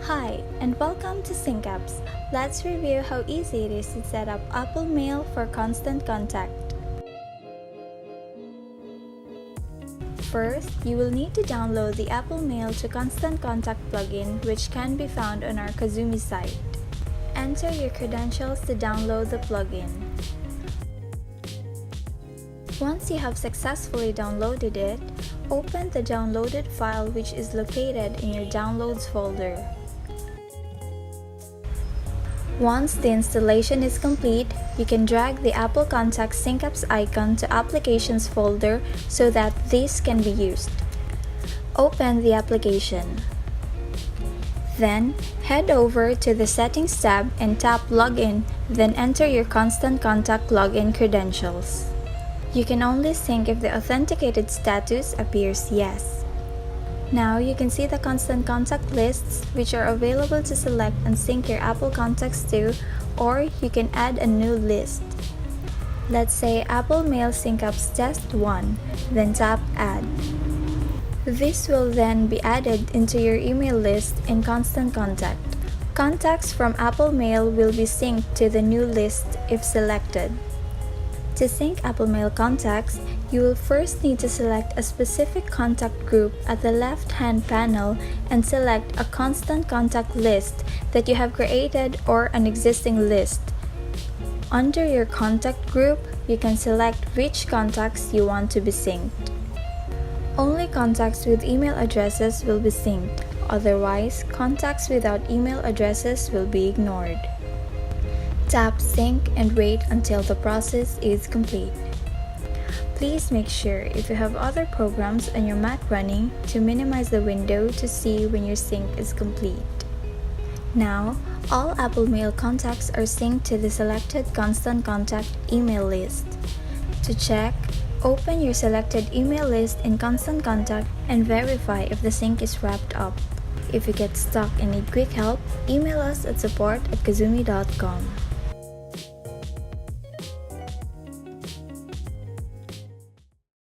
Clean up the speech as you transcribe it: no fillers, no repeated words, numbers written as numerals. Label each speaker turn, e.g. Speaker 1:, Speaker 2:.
Speaker 1: Hi, and welcome to SyncApps. Let's review how easy it is to set up Apple Mail for constant contact. First, you will need to download the Apple Mail to Constant Contact plugin, which can be found on our Cazoomi site. Enter your credentials to download the plugin. Once you have successfully downloaded it, open the downloaded file, which is located in your Downloads folder. Once the installation is complete, you can drag the Apple Contacts SyncApps icon to Applications folder so that this can be used. Open the application. Then, head over to the Settings tab and tap Login, then enter your Constant Contact login credentials. You can only sync if the authenticated status appears Yes. Now you can see the constant contact lists, which are available to select and sync your Apple Contacts to, or you can add a new list. Let's say Apple Mail SyncApps Test 1, then tap Add. This will then be added into your email list in Constant Contact. Contacts from Apple Mail will be synced to the new list if selected. To sync Apple Mail contacts, you will first need to select a specific contact group at the left-hand panel and select a constant contact list that you have created or an existing list. Under your contact group, you can select which contacts you want to be synced. Only contacts with email addresses will be synced, otherwise, contacts without email addresses will be ignored. Tap Sync and wait until the process is complete. Please make sure if you have other programs on your Mac running to minimize the window to see when your sync is complete. Now, all Apple Mail contacts are synced to the selected Constant Contact email list. To check, open your selected email list in Constant Contact and verify if the sync is wrapped up. If you get stuck and need quick help, email us at support@cazoomi.com.